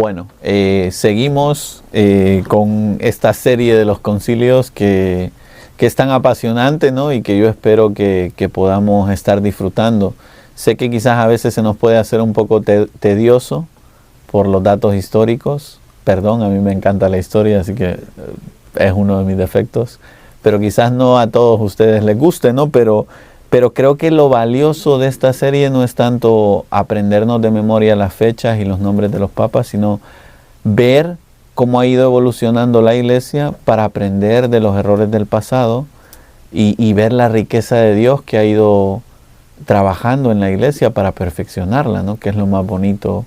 Bueno, seguimos con esta serie de los concilios que es tan apasionante, ¿no? Y que yo espero que podamos estar disfrutando. Sé que quizás a veces se nos puede hacer un poco tedioso por los datos históricos. Perdón, a mí me encanta la historia, así que es uno de mis defectos. Pero quizás no a todos ustedes les guste, ¿no? Pero creo que lo valioso de esta serie no es tanto aprendernos de memoria las fechas y los nombres de los papas, sino ver cómo ha ido evolucionando la Iglesia para aprender de los errores del pasado y ver la riqueza de Dios que ha ido trabajando en la Iglesia para perfeccionarla, ¿no? Que es lo más bonito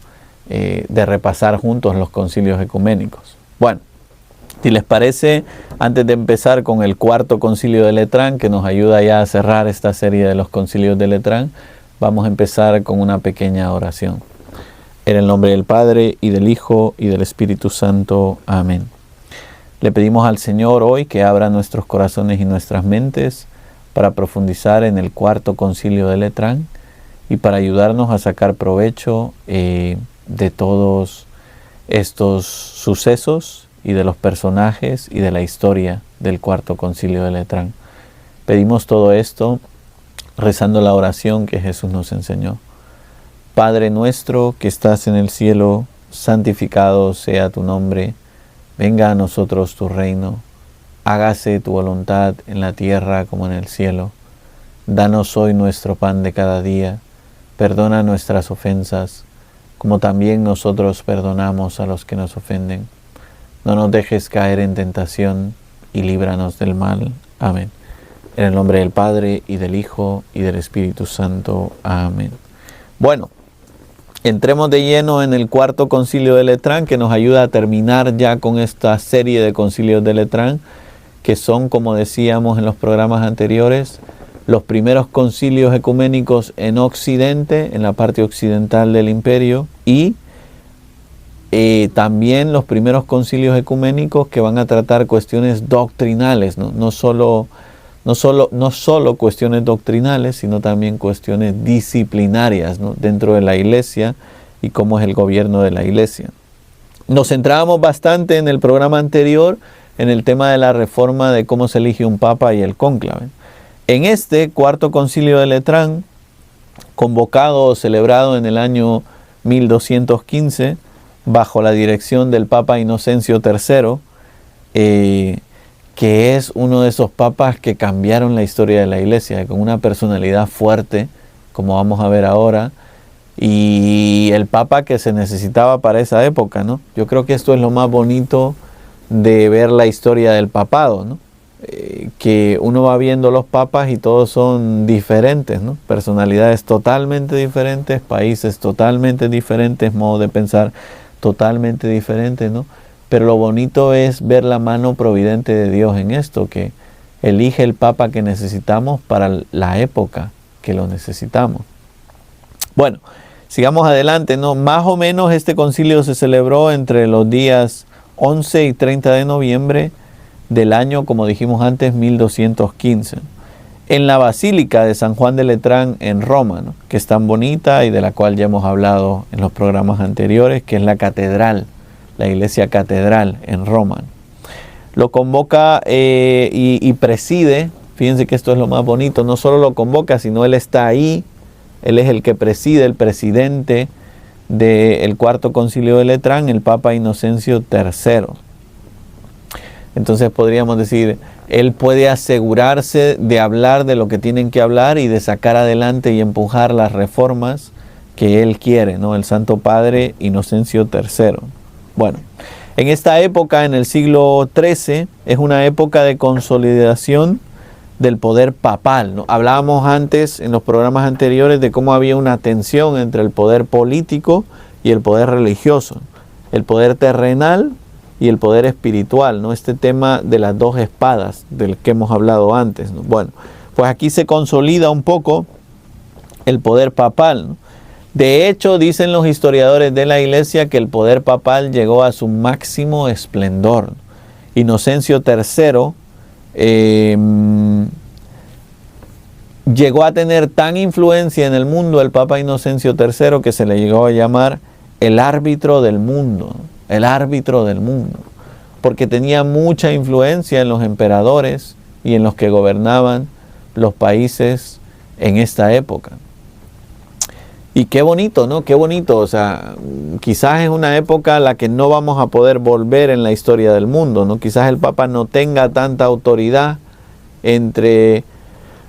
de repasar juntos los concilios ecuménicos. Bueno, si les parece, antes de empezar con el cuarto concilio de Letrán, que nos ayuda ya a cerrar esta serie de los concilios de Letrán, vamos a empezar con una pequeña oración. En el nombre del Padre, y del Hijo, y del Espíritu Santo. Amén. Le pedimos al Señor hoy que abra nuestros corazones y nuestras mentes para profundizar en el cuarto concilio de Letrán y para ayudarnos a sacar provecho de todos estos sucesos y de los personajes y de la historia del cuarto concilio de Letrán. Pedimos todo esto rezando la oración que Jesús nos enseñó. Padre nuestro que estás en el cielo, santificado sea tu nombre. Venga a nosotros tu reino. Hágase tu voluntad en la tierra como en el cielo. Danos hoy nuestro pan de cada día. Perdona nuestras ofensas, como también nosotros perdonamos a los que nos ofenden. No nos dejes caer en tentación y líbranos del mal. Amén. En el nombre del Padre, y del Hijo, y del Espíritu Santo. Amén. Bueno, entremos de lleno en el cuarto concilio de Letrán, que nos ayuda a terminar ya con esta serie de concilios de Letrán, que son, como decíamos en los programas anteriores, los primeros concilios ecuménicos en Occidente, en la parte occidental del imperio, y también los primeros concilios ecuménicos que van a tratar cuestiones doctrinales, no solo cuestiones doctrinales, sino también cuestiones disciplinarias, ¿no? Dentro de la Iglesia y cómo es el gobierno de la Iglesia. Nos centrábamos bastante en el programa anterior en el tema de la reforma de cómo se elige un papa y el cónclave. En este cuarto concilio de Letrán, convocado o celebrado en el año 1215, bajo la dirección del Papa Inocencio III, que es uno de esos papas que cambiaron la historia de la Iglesia, con una personalidad fuerte, como vamos a ver ahora, y el papa que se necesitaba para esa época, ¿no? Yo creo que esto es lo más bonito de ver la historia del papado, ¿no? Que uno va viendo los papas y todos son diferentes, ¿no? Personalidades totalmente diferentes, países totalmente diferentes, modo de pensar totalmente diferentes, ¿no? Pero lo bonito es ver la mano providente de Dios en esto, que elige el papa que necesitamos para la época que lo necesitamos. Bueno, sigamos adelante, ¿no? Más o menos este concilio se celebró entre los días 11 y 30 de noviembre del año, como dijimos antes, 1215, en la Basílica de San Juan de Letrán en Roma, ¿no? Que es tan bonita y de la cual ya hemos hablado en los programas anteriores, que es la catedral, la iglesia catedral en Roma. Lo convoca y preside, fíjense que esto es lo más bonito, no solo lo convoca, sino él está ahí, él es el que preside, el presidente del cuarto concilio de Letrán, el Papa Inocencio III. Entonces podríamos decir, él puede asegurarse de hablar de lo que tienen que hablar y de sacar adelante y empujar las reformas que él quiere, ¿no? El Santo Padre Inocencio III. Bueno, en esta época, en el siglo XIII, es una época de consolidación del poder papal, ¿no? Hablábamos antes, en los programas anteriores, de cómo había una tensión entre el poder político y el poder religioso, el poder terrenal y el poder espiritual, ¿no? Este tema de las dos espadas del que hemos hablado antes, ¿no? Bueno, pues aquí se consolida un poco el poder papal, ¿no? De hecho, dicen los historiadores de la Iglesia que el poder papal llegó a su máximo esplendor. Inocencio III llegó a tener tan influencia en el mundo, el Papa Inocencio III, que se le llegó a llamar el árbitro del mundo, ¿no? El árbitro del mundo, porque tenía mucha influencia en los emperadores y en los que gobernaban los países en esta época. Y qué bonito, ¿no? Qué bonito. O sea, quizás es una época a la que no vamos a poder volver en la historia del mundo, ¿no? Quizás el Papa no tenga tanta autoridad entre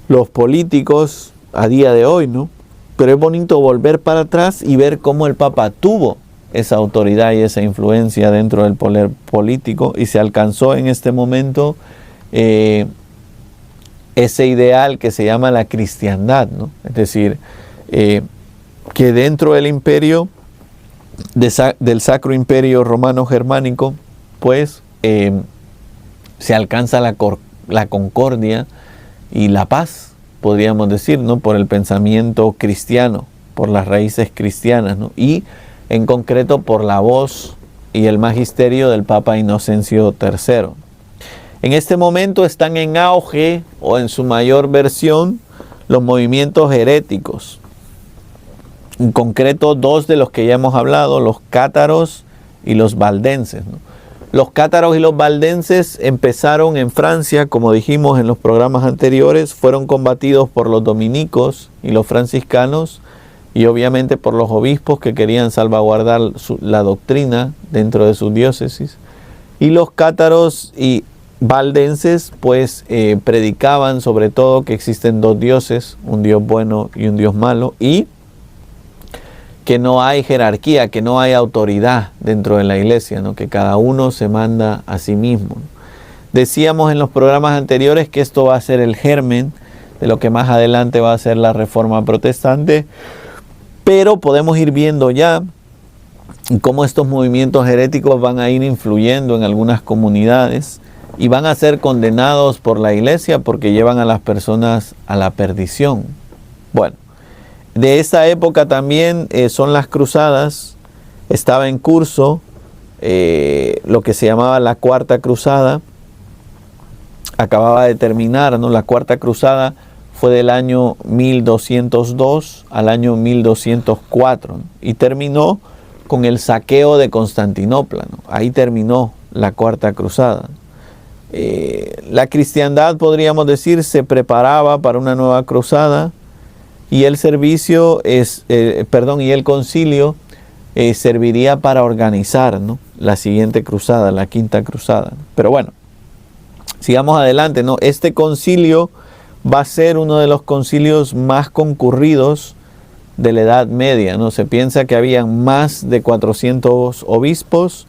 los políticos a día de hoy, ¿no? Pero es bonito volver para atrás y ver cómo el Papa tuvo esa autoridad y esa influencia dentro del poder político y se alcanzó en este momento ese ideal que se llama la cristiandad, ¿no? Es decir, que dentro del imperio, del Sacro Imperio Romano Germánico, pues se alcanza la concordia y la paz, podríamos decir, ¿no? Por el pensamiento cristiano, por las raíces cristianas, ¿no? Y en concreto por la voz y el magisterio del Papa Inocencio III. En este momento están en auge, o en su mayor versión, los movimientos heréticos. En concreto, dos de los que ya hemos hablado, los cátaros y los valdenses, ¿no? Los cátaros y los valdenses empezaron en Francia, como dijimos en los programas anteriores, fueron combatidos por los dominicos y los franciscanos y obviamente por los obispos que querían salvaguardar la doctrina dentro de sus diócesis. Y los cátaros y valdenses pues predicaban sobre todo que existen dos dioses, un Dios bueno y un Dios malo, y que no hay jerarquía, que no hay autoridad dentro de la iglesia, ¿no? Que cada uno se manda a sí mismo, ¿no? Decíamos en los programas anteriores que esto va a ser el germen de lo que más adelante va a ser la Reforma Protestante, pero podemos ir viendo ya cómo estos movimientos heréticos van a ir influyendo en algunas comunidades y van a ser condenados por la iglesia porque llevan a las personas a la perdición. Bueno, de esta época también son las cruzadas. Estaba en curso lo que se llamaba la Cuarta Cruzada. Acababa de terminar, ¿no? La Cuarta Cruzada fue del año 1202 al año 1204, ¿no? Y terminó con el saqueo de Constantinopla, ¿no? Ahí terminó la Cuarta Cruzada. La cristiandad, podríamos decir, se preparaba para una nueva cruzada. Y el servicio y el concilio serviría para organizar, ¿no? La siguiente cruzada, la Quinta Cruzada. Pero bueno, sigamos adelante, ¿no? Este concilio va a ser uno de los concilios más concurridos de la Edad Media, ¿no? Se piensa que habían más de 400 obispos,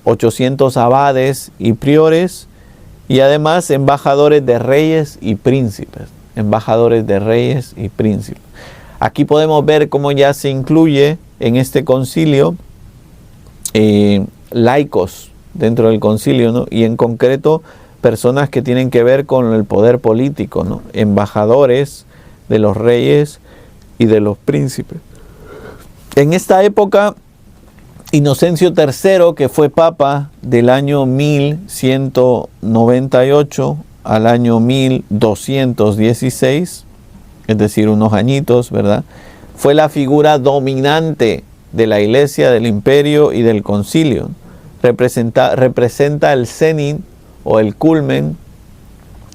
800 abades y priores, y además embajadores de reyes y príncipes. Embajadores de reyes y príncipes. Aquí podemos ver cómo ya se incluye en este concilio laicos dentro del concilio, ¿no? Y en concreto personas que tienen que ver con el poder político, ¿no? Embajadores de los reyes y de los príncipes. En esta época, Inocencio III, que fue papa del año 1198 al año 1216, es decir, unos añitos, ¿verdad? Fue la figura dominante de la iglesia, del imperio y del concilio. Representa el cenit o el culmen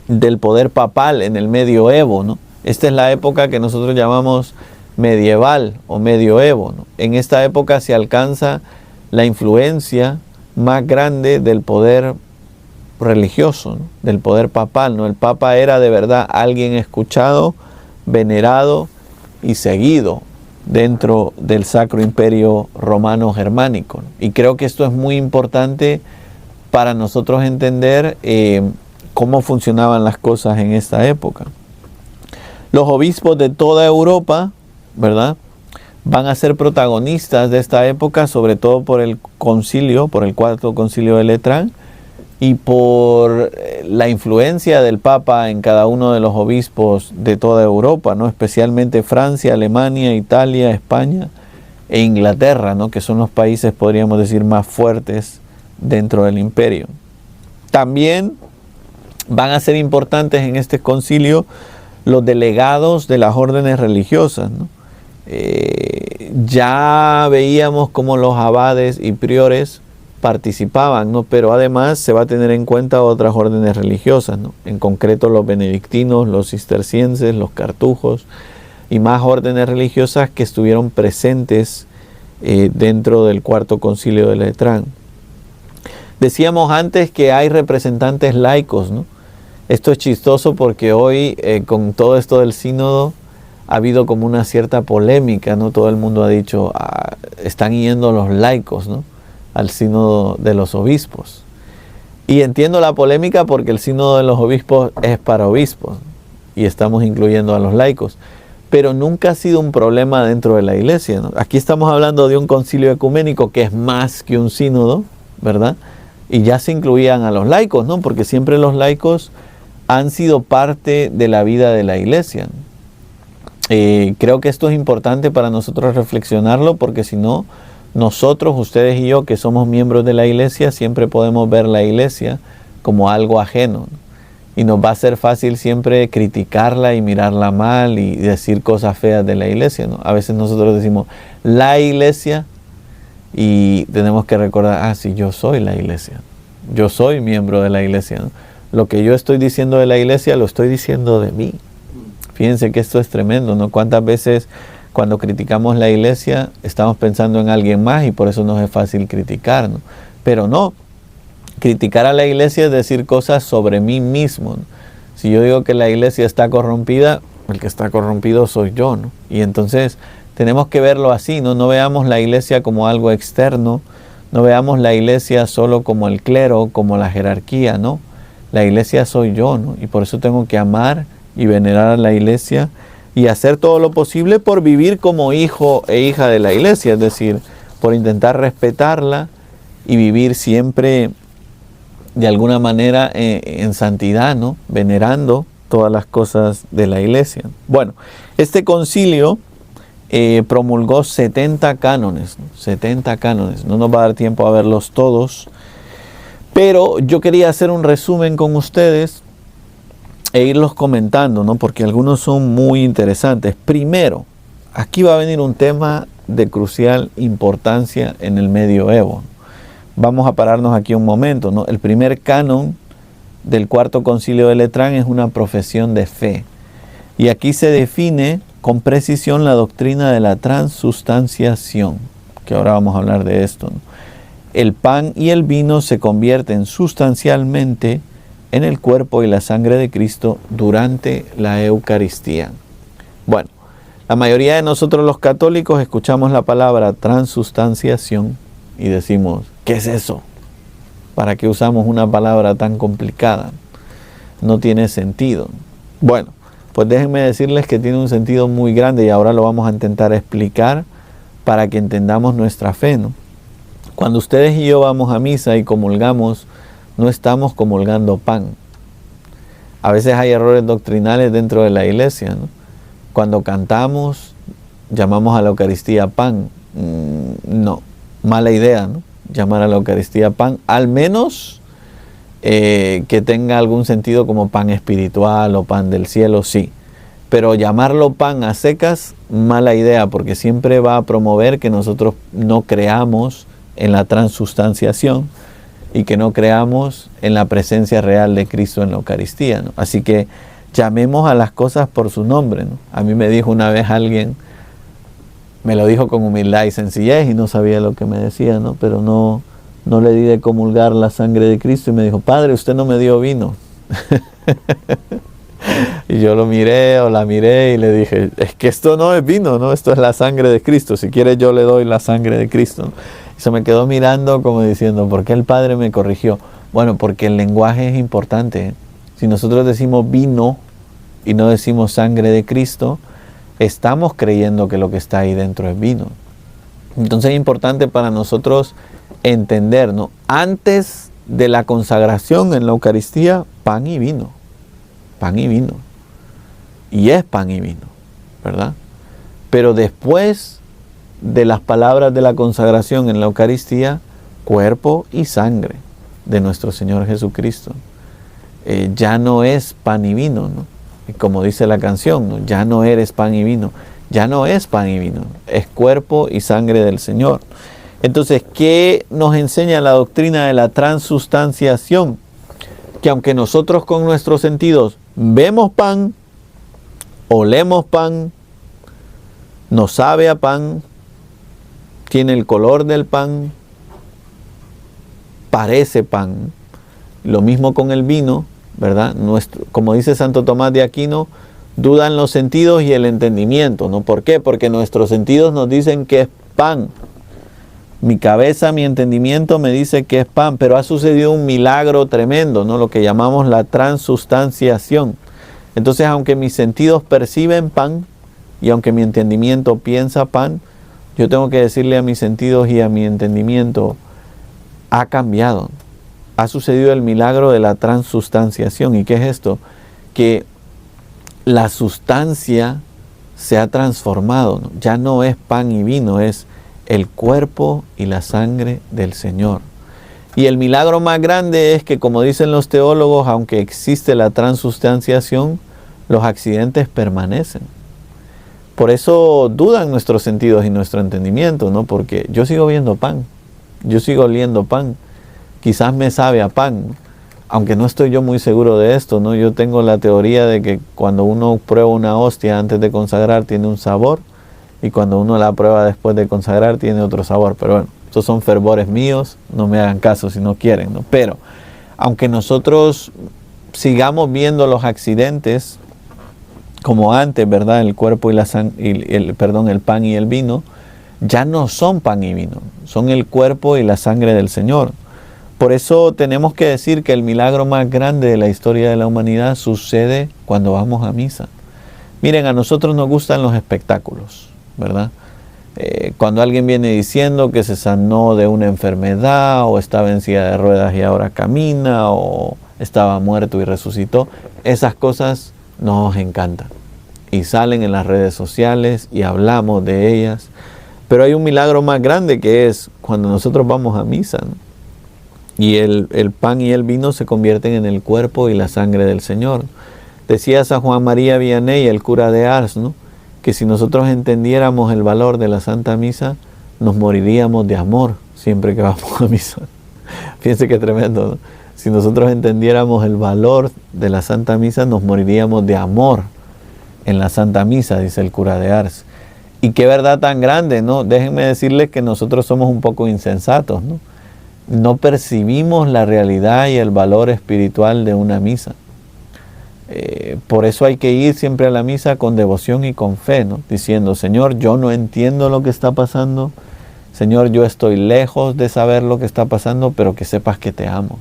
del poder papal en el medioevo, ¿no? Esta es la época que nosotros llamamos medieval o medioevo, ¿no? En esta época se alcanza la influencia más grande del poder religioso, ¿no? Del poder papal, ¿no? El papa era de verdad alguien escuchado, venerado y seguido dentro del Sacro Imperio Romano Germánico, ¿no? Y creo que esto es muy importante para nosotros entender cómo funcionaban las cosas en esta época. Los obispos de toda Europa, ¿verdad?, van a ser protagonistas de esta época, sobre todo por el concilio, por el Cuarto Concilio de Letrán, y por la influencia del Papa en cada uno de los obispos de toda Europa, ¿no? Especialmente Francia, Alemania, Italia, España e Inglaterra, ¿no? Que son los países, podríamos decir, más fuertes dentro del imperio. También van a ser importantes en este concilio los delegados de las órdenes religiosas, ¿no? Ya veíamos cómo los abades y priores participaban, ¿no? Pero además se va a tener en cuenta otras órdenes religiosas, ¿no? En concreto los benedictinos, los cistercienses, los cartujos y más órdenes religiosas que estuvieron presentes dentro del Cuarto Concilio de Letrán. Decíamos antes que hay representantes laicos, ¿no? Esto es chistoso porque hoy con todo esto del sínodo ha habido como una cierta polémica, ¿no? Todo el mundo ha dicho, están yendo los laicos, ¿no?, al sínodo de los obispos. Y entiendo la polémica porque el sínodo de los obispos es para obispos y estamos incluyendo a los laicos. Pero nunca ha sido un problema dentro de la iglesia, ¿no? Aquí estamos hablando de un concilio ecuménico que es más que un sínodo, ¿verdad? Y ya se incluían a los laicos, ¿no? Porque siempre los laicos han sido parte de la vida de la iglesia, ¿no? Creo que esto es importante para nosotros reflexionarlo, porque si no, nosotros, ustedes y yo, que somos miembros de la iglesia, siempre podemos ver la iglesia como algo ajeno, ¿no? Y nos va a ser fácil siempre criticarla y mirarla mal y decir cosas feas de la iglesia, ¿no? A veces nosotros decimos la iglesia y tenemos que recordar, sí, yo soy la iglesia, yo soy miembro de la iglesia, ¿no? Lo que yo estoy diciendo de la iglesia lo estoy diciendo de mí. Fíjense que esto es tremendo, ¿no? Cuántas veces cuando criticamos la iglesia estamos pensando en alguien más y por eso nos es fácil criticar, ¿no? Pero no, criticar a la iglesia es decir cosas sobre mí mismo, ¿no? Si yo digo que la iglesia está corrompida, el que está corrompido soy yo, ¿no? Y entonces tenemos que verlo así, ¿no? No veamos la iglesia como algo externo, no veamos la iglesia solo como el clero, como la jerarquía, ¿no? La iglesia soy yo, ¿no? Y por eso tengo que amar y venerar a la iglesia y hacer todo lo posible por vivir como hijo e hija de la iglesia, es decir, por intentar respetarla y vivir siempre de alguna manera en santidad, ¿no? Venerando todas las cosas de la iglesia. Bueno, este concilio promulgó 70 cánones, ¿no? 70 cánones, no nos va a dar tiempo a verlos todos, pero yo quería hacer un resumen con ustedes e irlos comentando, ¿no? Porque algunos son muy interesantes. Primero, aquí va a venir un tema de crucial importancia en el medioevo. Vamos a pararnos aquí un momento, ¿no? El primer canon del Cuarto Concilio de Letrán es una profesión de fe. Y aquí se define con precisión la doctrina de la transustanciación, que ahora vamos a hablar de esto, ¿no? El pan y el vino se convierten sustancialmente en el cuerpo y la sangre de Cristo durante la Eucaristía. Bueno, la mayoría de nosotros los católicos escuchamos la palabra transustanciación y decimos, ¿qué es eso? ¿Para qué usamos una palabra tan complicada? No tiene sentido. Bueno, pues déjenme decirles que tiene un sentido muy grande y ahora lo vamos a intentar explicar para que entendamos nuestra fe, ¿no? Cuando ustedes y yo vamos a misa y comulgamos, no estamos comulgando pan. A veces hay errores doctrinales dentro de la iglesia, ¿no? Cuando cantamos, llamamos a la Eucaristía pan. No, mala idea, ¿no? Llamar a la Eucaristía pan, al menos que tenga algún sentido como pan espiritual o pan del cielo, sí. Pero llamarlo pan a secas, mala idea, porque siempre va a promover que nosotros no creamos en la transustanciación y que no creamos en la presencia real de Cristo en la Eucaristía, ¿no? Así que llamemos a las cosas por su nombre, ¿no? A mí me dijo una vez alguien, me lo dijo con humildad y sencillez y no sabía lo que me decía, ¿no? Pero no le di de comulgar la sangre de Cristo y me dijo, Padre, usted no me dio vino. Y yo lo miré o la miré y le dije, es que esto no es vino, ¿no? Esto es la sangre de Cristo. Si quiere yo le doy la sangre de Cristo, ¿no? Y se me quedó mirando como diciendo, ¿por qué el Padre me corrigió? Bueno, porque el lenguaje es importante, ¿eh? Si nosotros decimos vino y no decimos sangre de Cristo, estamos creyendo que lo que está ahí dentro es vino. Entonces es importante para nosotros entender, ¿no? Antes de la consagración en la Eucaristía, pan y vino. Pan y vino. Y es pan y vino, ¿verdad? Pero después de las palabras de la consagración en la Eucaristía, cuerpo y sangre de nuestro Señor Jesucristo. Ya no es pan y vino, ¿no? Y como dice la canción, ¿no? Ya no eres pan y vino. ya no es pan y vino, es cuerpo y sangre del Señor. Entonces, ¿qué nos enseña la doctrina de la transustanciación? Que aunque nosotros con nuestros sentidos vemos pan, olemos pan, nos sabe a pan, tiene el color del pan, parece pan. Lo mismo con el vino, ¿verdad? Como dice Santo Tomás de Aquino, dudan los sentidos y el entendimiento, ¿no? ¿Por qué? Porque nuestros sentidos nos dicen que es pan. Mi cabeza, mi entendimiento me dice que es pan, pero ha sucedido un milagro tremendo, ¿no? Lo que llamamos la transustanciación. Entonces, aunque mis sentidos perciben pan y aunque mi entendimiento piensa pan, yo tengo que decirle a mis sentidos y a mi entendimiento, ha cambiado. Ha sucedido el milagro de la transustanciación. ¿Y qué es esto? Que la sustancia se ha transformado, ¿no? Ya no es pan y vino, es el cuerpo y la sangre del Señor. Y el milagro más grande es que, como dicen los teólogos, aunque existe la transustanciación, los accidentes permanecen. Por eso dudan nuestros sentidos y nuestro entendimiento, ¿no? Porque yo sigo viendo pan, yo sigo oliendo pan, quizás me sabe a pan, aunque no estoy yo muy seguro de esto, ¿no? Yo tengo la teoría de que cuando uno prueba una hostia antes de consagrar tiene un sabor, y cuando uno la prueba después de consagrar tiene otro sabor. Pero bueno, estos son fervores míos, no me hagan caso si no quieren, ¿no? Pero aunque nosotros sigamos viendo los accidentes como antes, ¿verdad? El cuerpo y el pan y el vino ya no son pan y vino, son el cuerpo y la sangre del Señor. Por eso tenemos que decir que el milagro más grande de la historia de la humanidad sucede cuando vamos a misa. Miren, a nosotros nos gustan los espectáculos, ¿verdad? Cuando alguien viene diciendo que se sanó de una enfermedad, o estaba en silla de ruedas y ahora camina, o estaba muerto y resucitó, esas cosas nos encantan y salen en las redes sociales y hablamos de ellas. Pero hay un milagro más grande, que es cuando nosotros vamos a misa, ¿no? Y el pan y el vino se convierten en el cuerpo y la sangre del Señor. Decía San Juan María Vianney, el cura de Ars, ¿no? Que si nosotros entendiéramos el valor de la Santa Misa, nos moriríamos de amor siempre que vamos a misa. Fíjense qué tremendo, ¿no? Si nosotros entendiéramos el valor de la Santa Misa, nos moriríamos de amor en la Santa Misa, dice el cura de Ars. Y qué verdad tan grande, ¿no? Déjenme decirles que nosotros somos un poco insensatos, ¿no? No percibimos la realidad y el valor espiritual de una misa. Por eso hay que ir siempre a la misa con devoción y con fe, ¿no? Diciendo, Señor, yo no entiendo lo que está pasando. Señor, yo estoy lejos de saber lo que está pasando, pero que sepas que te amo.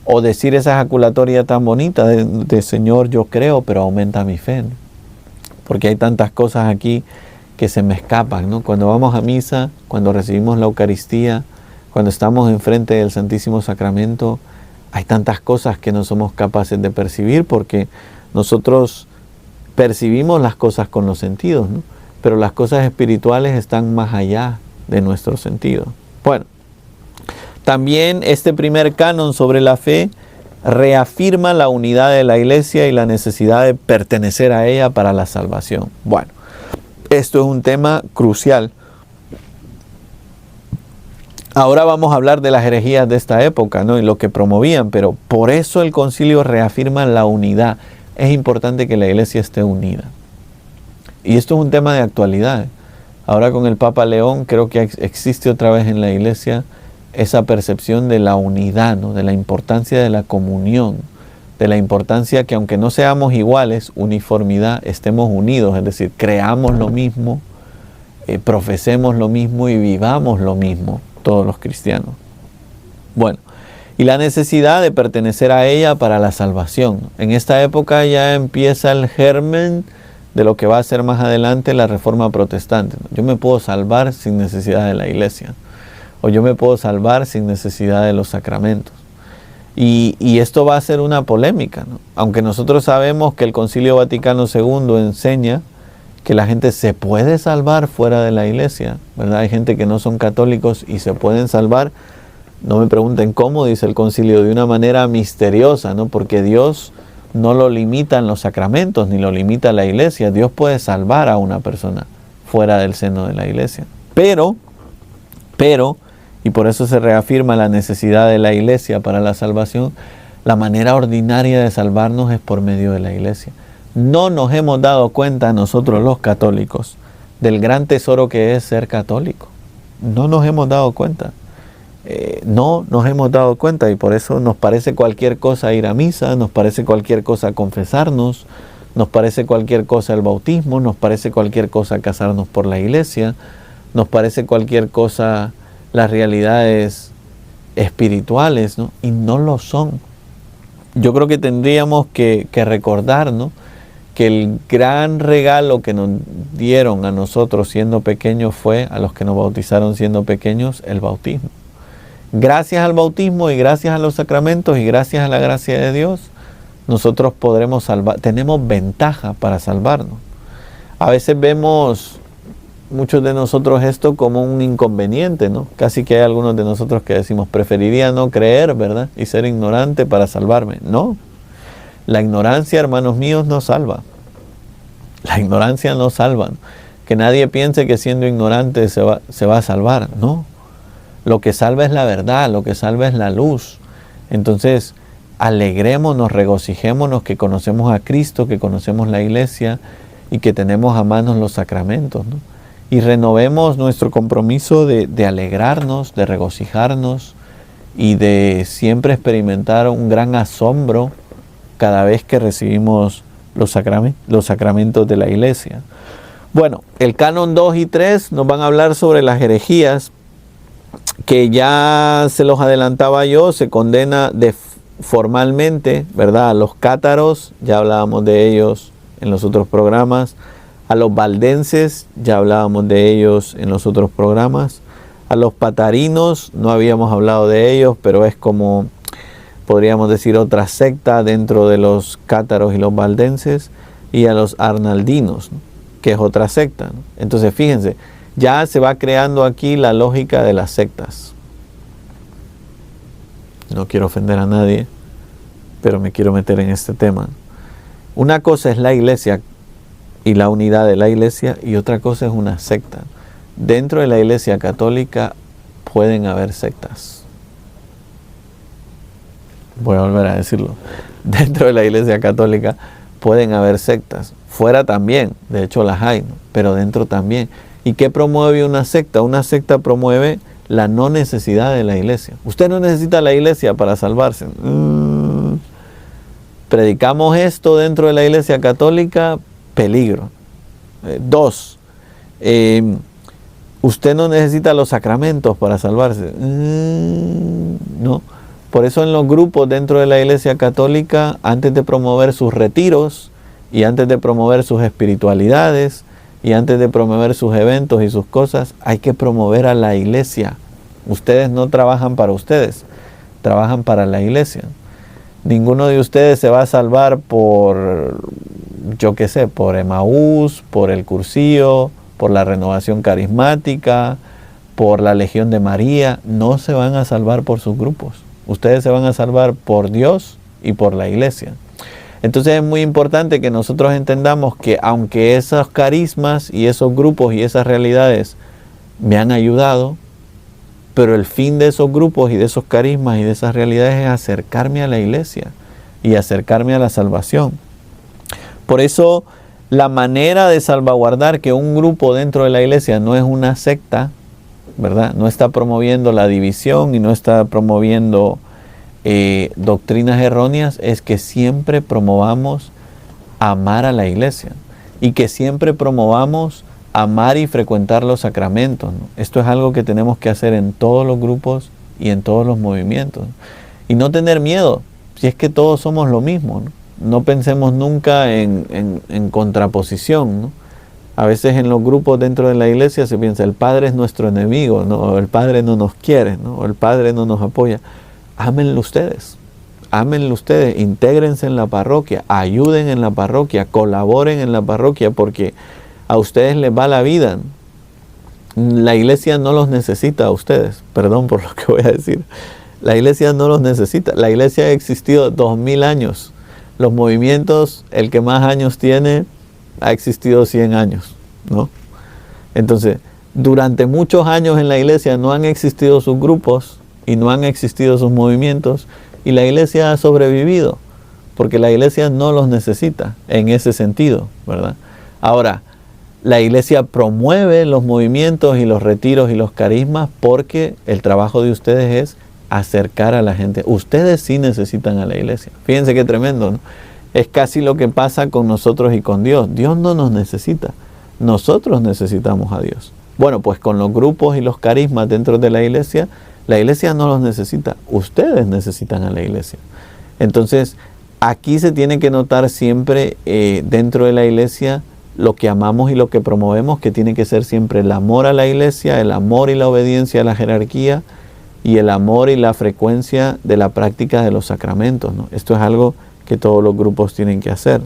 O decir esa ejaculatoria tan bonita de Señor, yo creo, pero aumenta mi fe, ¿no? Porque hay tantas cosas aquí que se me escapan, ¿no? Cuando vamos a misa, cuando recibimos la Eucaristía, cuando estamos enfrente del Santísimo Sacramento, hay tantas cosas que no somos capaces de percibir, porque nosotros percibimos las cosas con los sentidos, ¿no? Pero las cosas espirituales están más allá de nuestros sentidos. Bueno, también este primer canon sobre la fe reafirma la unidad de la Iglesia y la necesidad de pertenecer a ella para la salvación. Bueno, esto es un tema crucial. Ahora vamos a hablar de las herejías de esta época, ¿no? Y lo que promovían, pero por eso el concilio reafirma la unidad. Es importante que la Iglesia esté unida. Y esto es un tema de actualidad. Ahora con el Papa León creo que existe otra vez en la Iglesia esa percepción de la unidad, ¿no? De la importancia de la comunión, de la importancia que aunque no seamos iguales, uniformidad, estemos unidos, es decir, creamos lo mismo, profesemos lo mismo y vivamos lo mismo, todos los cristianos. Bueno, y la necesidad de pertenecer a ella para la salvación. En esta época ya empieza el germen de lo que va a ser más adelante la Reforma Protestante. Yo me puedo salvar sin necesidad de la Iglesia, o yo me puedo salvar sin necesidad de los sacramentos. Y esto va a ser una polémica, ¿no? Aunque nosotros sabemos que el Concilio Vaticano II enseña que la gente se puede salvar fuera de la Iglesia, ¿verdad? Hay gente que no son católicos y se pueden salvar. No me pregunten cómo, dice el concilio, de una manera misteriosa, ¿no? Porque Dios no lo limita en los sacramentos, ni lo limita la Iglesia. Dios puede salvar a una persona fuera del seno de la iglesia. Pero, y por eso se reafirma la necesidad de la iglesia para la salvación, la manera ordinaria de salvarnos es por medio de la iglesia. No nos hemos dado cuenta nosotros los católicos del gran tesoro que es ser católico. No nos hemos dado cuenta. No nos hemos dado cuenta y por eso nos parece cualquier cosa ir a misa, nos parece cualquier cosa confesarnos, nos parece cualquier cosa el bautismo, nos parece cualquier cosa casarnos por la iglesia, nos parece cualquier cosa las realidades espirituales, ¿no? Y no lo son. Yo creo que tendríamos que recordar, ¿no?, que el gran regalo que nos dieron a nosotros siendo pequeños fue, a los que nos bautizaron siendo pequeños, el bautismo. Gracias al bautismo y gracias a los sacramentos y gracias a la gracia de Dios, nosotros podremos salvar, tenemos ventaja para salvarnos. A veces vemos muchos de nosotros esto como un inconveniente, ¿no? Casi que hay algunos de nosotros que decimos, preferiría no creer, ¿verdad?, y ser ignorante para salvarme. No, la ignorancia, hermanos míos, no salva. La ignorancia no salva. Que nadie piense que siendo ignorante se va a salvar. No. Lo que salva es la verdad, lo que salva es la luz. Entonces, alegrémonos, regocijémonos que conocemos a Cristo, que conocemos la iglesia y que tenemos a manos los sacramentos, ¿no? Y renovemos nuestro compromiso de alegrarnos, de regocijarnos y de siempre experimentar un gran asombro cada vez que recibimos los sacramentos de la iglesia. Bueno, el canon 2 y 3 nos van a hablar sobre las herejías, que ya se los adelantaba yo, se condena formalmente, ¿verdad?, a los cátaros, ya hablábamos de ellos en los otros programas, a los valdenses, ya hablábamos de ellos en los otros programas, a los patarinos, no habíamos hablado de ellos, pero es como, podríamos decir, otra secta dentro de los cátaros y los valdenses, y a los arnaldinos, ¿no?, que es otra secta, ¿no? Entonces, fíjense, ya se va creando aquí la lógica de las sectas. No quiero ofender a nadie, pero me quiero meter en este tema. Una cosa es la iglesia y la unidad de la iglesia, y otra cosa es una secta. Dentro de la iglesia católica pueden haber sectas. Voy a volver a decirlo. Dentro de la iglesia católica pueden haber sectas. Fuera también, de hecho las hay, ¿no?, pero dentro también. ¿Y qué promueve una secta? Una secta promueve la no necesidad de la iglesia. Usted no necesita la iglesia para salvarse. Predicamos esto dentro de la iglesia católica, peligro. 2, usted no necesita los sacramentos para salvarse. No. Por eso en los grupos dentro de la iglesia católica, antes de promover sus retiros y antes de promover sus espiritualidades y antes de promover sus eventos y sus cosas, hay que promover a la iglesia. Ustedes no trabajan para ustedes, trabajan para la iglesia. Ninguno de ustedes se va a salvar por, yo qué sé, por Emaús, por el Cursillo, por la Renovación Carismática, por la Legión de María. No se van a salvar por sus grupos. Ustedes se van a salvar por Dios y por la iglesia. Entonces es muy importante que nosotros entendamos que aunque esos carismas y esos grupos y esas realidades me han ayudado, pero el fin de esos grupos y de esos carismas y de esas realidades es acercarme a la iglesia y acercarme a la salvación. Por eso la manera de salvaguardar que un grupo dentro de la iglesia no es una secta, ¿verdad?, no está promoviendo la división y no está promoviendo doctrinas erróneas, es que siempre promovamos amar a la iglesia y que siempre promovamos amar y frecuentar los sacramentos, ¿no? Esto es algo que tenemos que hacer en todos los grupos y en todos los movimientos, ¿no? Y no tener miedo, si es que todos somos lo mismo, ¿no? No pensemos nunca en contraposición, ¿no? A veces en los grupos dentro de la iglesia se piensa, el Padre es nuestro enemigo, ¿no? O el Padre no nos quiere, ¿no? O el Padre no nos apoya. Ámenlo ustedes, intégrense en la parroquia, ayuden en la parroquia, colaboren en la parroquia, porque a ustedes les va la vida. La iglesia no los necesita a ustedes, perdón por lo que voy a decir. La iglesia no los necesita. La iglesia ha existido 2000 años. Los movimientos, el que más años tiene, ha existido 100 años, ¿no? Entonces, durante muchos años en la iglesia no han existido sus grupos y no han existido sus movimientos, y la iglesia ha sobrevivido, porque la iglesia no los necesita en ese sentido, ¿verdad? Ahora, la iglesia promueve los movimientos y los retiros y los carismas porque el trabajo de ustedes es acercar a la gente. Ustedes sí necesitan a la iglesia. Fíjense qué tremendo, ¿no? Es casi lo que pasa con nosotros y con Dios. Dios no nos necesita. Nosotros necesitamos a Dios. Bueno, pues con los grupos y los carismas dentro de la iglesia no los necesita. Ustedes necesitan a la iglesia. Entonces, aquí se tiene que notar siempre dentro de la iglesia lo que amamos y lo que promovemos, que tiene que ser siempre el amor a la iglesia, el amor y la obediencia a la jerarquía, y el amor y la frecuencia de la práctica de los sacramentos, ¿no? Esto es algo que todos los grupos tienen que hacer.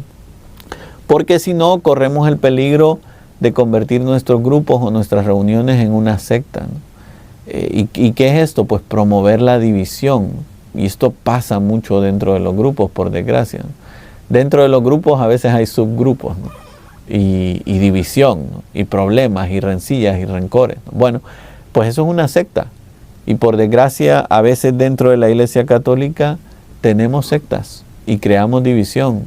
Porque si no, corremos el peligro de convertir nuestros grupos o nuestras reuniones en una secta, ¿no? ¿Y qué es esto? Pues promover la división. Y esto pasa mucho dentro de los grupos, por desgracia, ¿no? Dentro de los grupos a veces hay subgrupos, ¿no? Y división, ¿no? Y problemas, y rencillas, y rencores, ¿no? Bueno, pues eso es una secta. Y por desgracia, a veces dentro de la Iglesia Católica tenemos sectas y creamos división.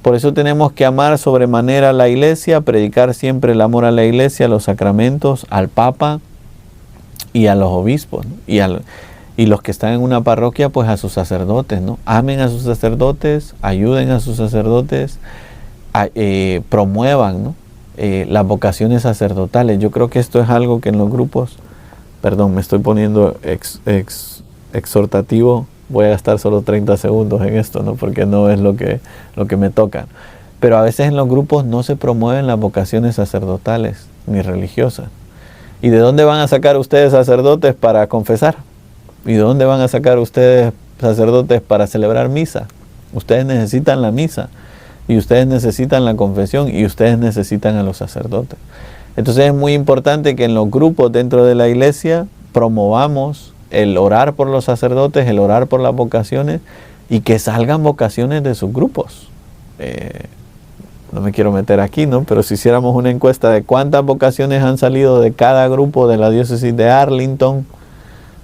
Por eso tenemos que amar sobremanera a la Iglesia, predicar siempre el amor a la Iglesia, a los sacramentos, al Papa y a los obispos, ¿no? Y los que están en una parroquia, pues a sus sacerdotes, ¿no? Amen a sus sacerdotes, ayuden a sus sacerdotes, promuevan, ¿no? Las vocaciones sacerdotales. Yo creo que esto es algo que en los grupos, perdón, me estoy poniendo exhortativo, voy a gastar solo 30 segundos en esto, ¿no? Porque no es lo que me toca. Pero a veces en los grupos no se promueven las vocaciones sacerdotales ni religiosas. ¿Y de dónde van a sacar ustedes sacerdotes para confesar? ¿Y de dónde van a sacar ustedes sacerdotes para celebrar misa? Ustedes necesitan la misa, y ustedes necesitan la confesión, y ustedes necesitan a los sacerdotes. Entonces es muy importante que en los grupos dentro de la iglesia promovamos el orar por los sacerdotes, el orar por las vocaciones, y que salgan vocaciones de sus grupos. No me quiero meter aquí, ¿no? Pero si hiciéramos una encuesta de cuántas vocaciones han salido de cada grupo de la diócesis de Arlington,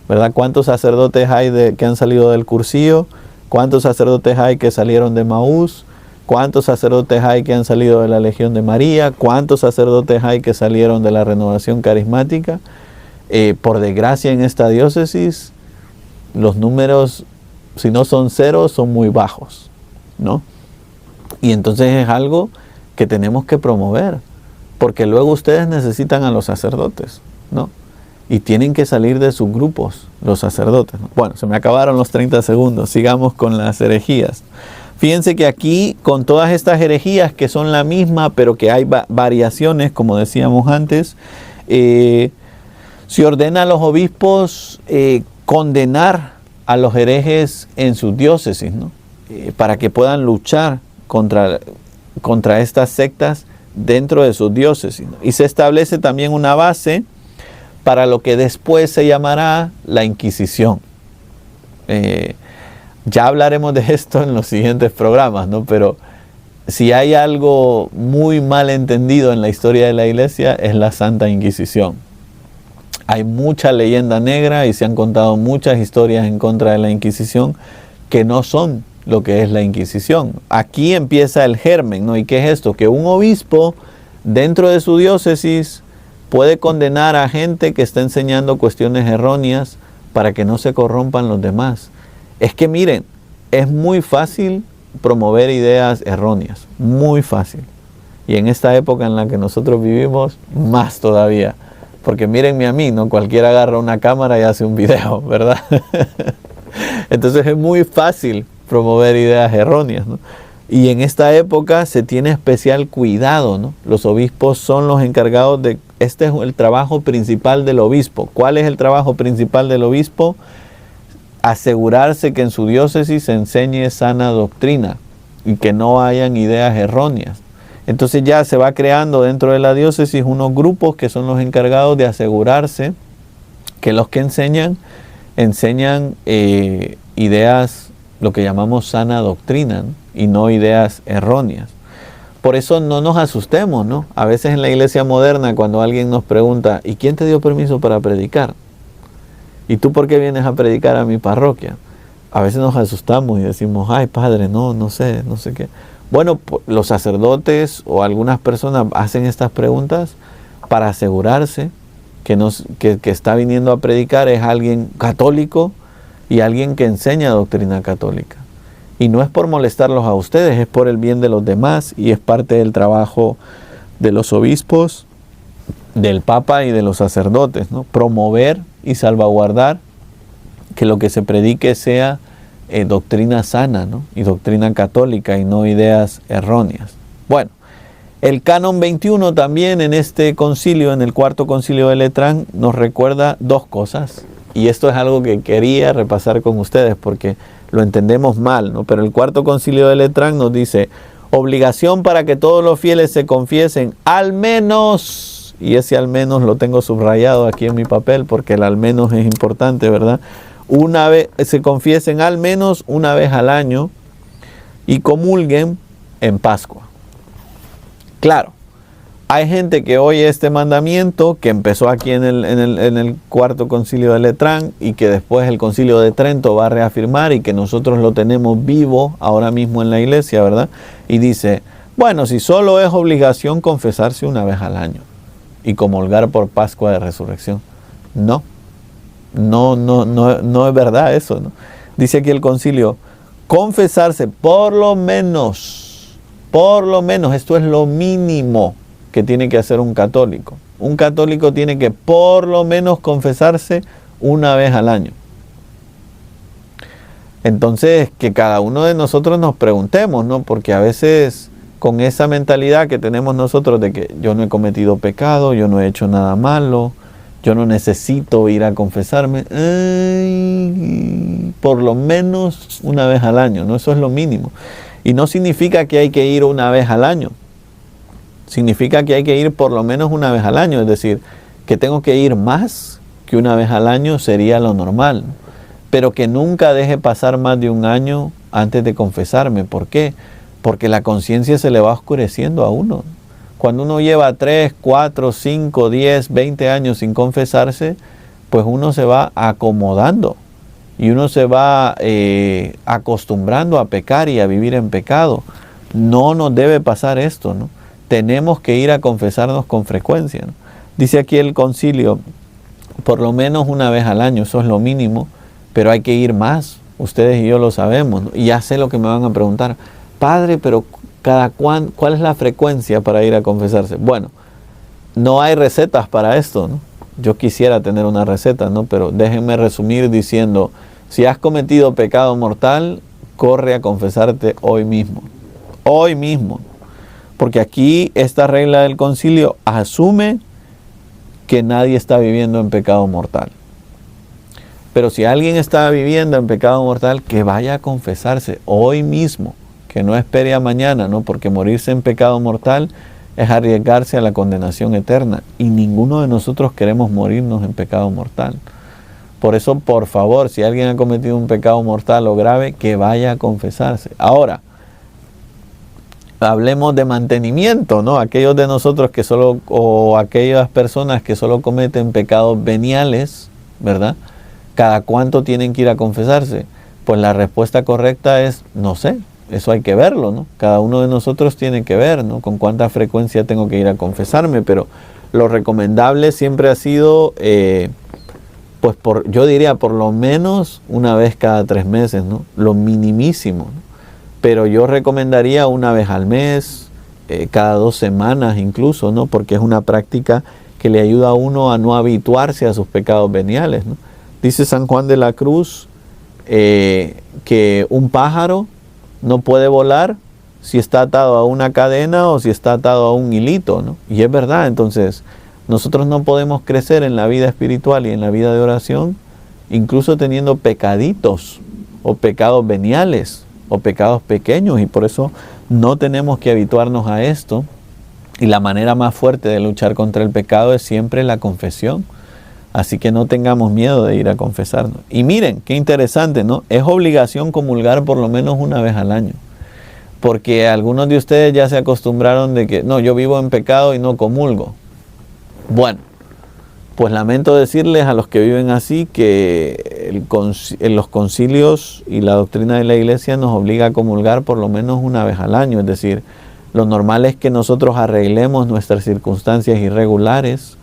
¿verdad? ¿Cuántos sacerdotes hay que han salido del Cursillo? ¿Cuántos sacerdotes hay que salieron de Maús? ¿Cuántos sacerdotes hay que han salido de la Legión de María? ¿Cuántos sacerdotes hay que salieron de la Renovación Carismática? Por desgracia en esta diócesis, los números, si no son cero, son muy bajos, ¿no? Y entonces es algo que tenemos que promover, porque luego ustedes necesitan a los sacerdotes, ¿no? Y tienen que salir de sus grupos, los sacerdotes, ¿no? Bueno, se me acabaron los 30 segundos, sigamos con las herejías. Fíjense que aquí, con todas estas herejías que son la misma, pero que hay variaciones, como decíamos antes, se ordena a los obispos condenar a los herejes en sus diócesis, ¿no? Para que puedan luchar contra estas sectas dentro de sus diócesis, ¿no? Y se establece también una base para lo que después se llamará la Inquisición. Ya hablaremos de esto en los siguientes programas, ¿no? Pero si hay algo muy mal entendido en la historia de la Iglesia, es la Santa Inquisición. Hay mucha leyenda negra y se han contado muchas historias en contra de la Inquisición que no son lo que es la Inquisición. Aquí empieza el germen, ¿no? ¿Y qué es esto? Que un obispo dentro de su diócesis puede condenar a gente que está enseñando cuestiones erróneas para que no se corrompan los demás. Es que miren, es muy fácil promover ideas erróneas, muy fácil. Y en esta época en la que nosotros vivimos, más todavía. Porque mírenme a mí, ¿no? Cualquiera agarra una cámara y hace un video, ¿verdad? Entonces es muy fácil promover ideas erróneas, ¿no? Y en esta época se tiene especial cuidado, ¿no? Los obispos son los encargados de... Este es el trabajo principal del obispo. ¿Cuál es el trabajo principal del obispo? Asegurarse que en su diócesis se enseñe sana doctrina y que no hayan ideas erróneas. Entonces ya se va creando dentro de la diócesis unos grupos que son los encargados de asegurarse que los que enseñan ideas, lo que llamamos sana doctrina, ¿no? Y no ideas erróneas. Por eso no nos asustemos, ¿no? A veces en la iglesia moderna, cuando alguien nos pregunta, ¿y quién te dio permiso para predicar? ¿Y tú por qué vienes a predicar a mi parroquia? A veces nos asustamos y decimos, ay padre, no sé qué. Bueno, los sacerdotes o algunas personas hacen estas preguntas para asegurarse que está viniendo a predicar es alguien católico y alguien que enseña doctrina católica. Y no es por molestarlos a ustedes, es por el bien de los demás y es parte del trabajo de los obispos, del Papa y de los sacerdotes, ¿no? Promover y salvaguardar que lo que se predique sea doctrina sana, ¿no? Y doctrina católica y no ideas erróneas. Bueno, el Canon 21 también en este concilio, en el cuarto concilio de Letrán, nos recuerda dos cosas. Y esto es algo que quería repasar con ustedes porque lo entendemos mal, ¿no? Pero el cuarto concilio de Letrán nos dice, obligación para que todos los fieles se confiesen al menos, y ese al menos lo tengo subrayado aquí en mi papel porque el al menos es importante, ¿verdad? Una vez, se confiesen al menos una vez al año y comulguen en Pascua. Claro, hay gente que oye este mandamiento que empezó aquí en el cuarto concilio de Letrán y que después el concilio de Trento va a reafirmar y que nosotros lo tenemos vivo ahora mismo en la iglesia, ¿verdad? Y dice, bueno, si solo es obligación confesarse una vez al año y comulgar por Pascua de Resurrección. No es verdad eso, ¿no? Dice aquí el concilio, confesarse por lo menos, esto es lo mínimo que tiene que hacer un católico. Un católico tiene que por lo menos confesarse una vez al año. Entonces, que cada uno de nosotros nos preguntemos, ¿no? Porque a veces con esa mentalidad que tenemos nosotros de que yo no he cometido pecado, yo no he hecho nada malo, yo no necesito ir a confesarme, por lo menos una vez al año, ¿no? Eso es lo mínimo. Y no significa que hay que ir una vez al año. Significa que hay que ir por lo menos una vez al año. Es decir, que tengo que ir más que una vez al año sería lo normal. Pero que nunca deje pasar más de un año antes de confesarme. ¿Por qué? Porque la conciencia se le va oscureciendo a uno. Cuando uno lleva 3, 4, 5, 10, 20 años sin confesarse, pues uno se va acomodando y uno se va acostumbrando a pecar y a vivir en pecado. No nos debe pasar esto, ¿no? Tenemos que ir a confesarnos con frecuencia, ¿no? Dice aquí el concilio, por lo menos una vez al año, eso es lo mínimo, pero hay que ir más. Ustedes y yo lo sabemos, ¿no? Y ya sé lo que me van a preguntar. Padre, pero ¿cuál es la frecuencia para ir a confesarse? Bueno, no hay recetas para esto, ¿no? Yo quisiera tener una receta, ¿no? Pero déjenme resumir diciendo, si has cometido pecado mortal, corre a confesarte hoy mismo. Hoy mismo. Porque aquí esta regla del concilio asume que nadie está viviendo en pecado mortal. Pero si alguien está viviendo en pecado mortal, que vaya a confesarse hoy mismo. Que no espere a mañana, ¿no? Porque morirse en pecado mortal es arriesgarse a la condenación eterna. Y ninguno de nosotros queremos morirnos en pecado mortal. Por eso, por favor, si alguien ha cometido un pecado mortal o grave, que vaya a confesarse. Ahora, hablemos de mantenimiento, ¿no? Aquellos de nosotros que solo, o aquellas personas que solo cometen pecados veniales, ¿verdad? ¿Cada cuánto tienen que ir a confesarse? Pues la respuesta correcta es, no sé. Eso hay que verlo, ¿no? Cada uno de nosotros tiene que ver, ¿no? Con cuánta frecuencia tengo que ir a confesarme, pero lo recomendable siempre ha sido, yo diría por lo menos una vez cada 3 meses, ¿no? Lo minimísimo, ¿no? Pero yo recomendaría una vez al mes, cada 2 semanas incluso, ¿no? Porque es una práctica que le ayuda a uno a no habituarse a sus pecados veniales, ¿no? Dice San Juan de la Cruz que un pájaro no puede volar si está atado a una cadena o si está atado a un hilito, ¿no? Y es verdad, entonces nosotros no podemos crecer en la vida espiritual y en la vida de oración, incluso teniendo pecaditos o pecados veniales o pecados pequeños, y por eso no tenemos que habituarnos a esto. Y la manera más fuerte de luchar contra el pecado es siempre la confesión. Así que no tengamos miedo de ir a confesarnos. Y miren, qué interesante, ¿no? Es obligación comulgar por lo menos una vez al año. porque algunos de ustedes ya se acostumbraron de que, no, yo vivo en pecado y no comulgo. Bueno, pues lamento decirles a los que viven así que los concilios y la doctrina de la iglesia nos obliga a comulgar por lo menos una vez al año. Es decir, lo normal es que nosotros arreglemos nuestras circunstancias irregulares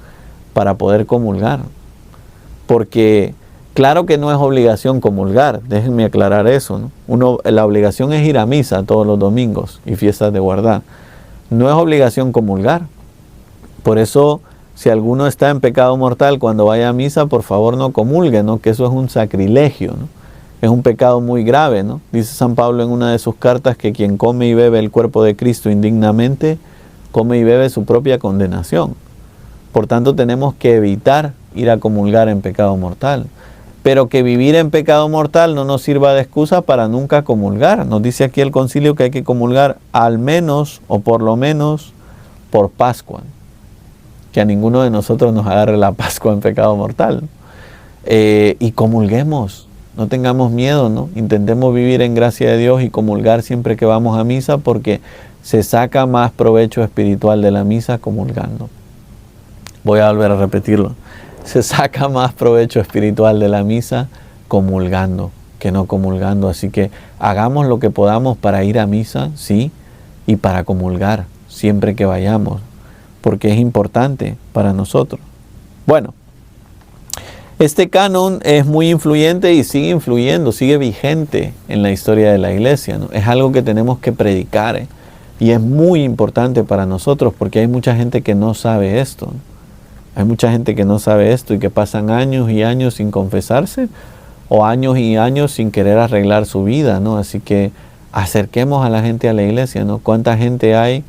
para poder comulgar. Porque claro que no es obligación comulgar, déjenme aclarar eso, ¿no? La obligación es ir a misa todos los domingos y fiestas de guardar. No es obligación comulgar. Por eso, si alguno está en pecado mortal cuando vaya a misa, por favor no comulgue, ¿no? Que eso es un sacrilegio, ¿no? Es un pecado muy grave, ¿no? Dice San Pablo en una de sus cartas que quien come y bebe el cuerpo de Cristo indignamente, come y bebe su propia condenación. Por tanto, tenemos que evitar ir a comulgar en pecado mortal. Pero que vivir en pecado mortal no nos sirva de excusa para nunca comulgar. Nos dice aquí el concilio que hay que comulgar al menos o por lo menos por Pascua. Que a ninguno de nosotros nos agarre la Pascua en pecado mortal. Y comulguemos, no tengamos miedo, ¿no? Intentemos vivir en gracia de Dios y comulgar siempre que vamos a misa, porque se saca más provecho espiritual de la misa comulgando. Voy a volver a repetirlo. Se saca más provecho espiritual de la misa comulgando que no comulgando. Así que hagamos lo que podamos para ir a misa, sí, y para comulgar siempre que vayamos, porque es importante para nosotros. Bueno, este canon es muy influyente y sigue influyendo, sigue vigente en la historia de la iglesia, ¿no? Es algo que tenemos que predicar, ¿eh? Y es muy importante para nosotros porque hay mucha gente que no sabe esto, ¿no? Hay mucha gente que no sabe esto y que pasan años y años sin confesarse o años y años sin querer arreglar su vida, ¿no? Así que acerquemos a la gente a la iglesia, ¿no? ¿Cuánta gente hay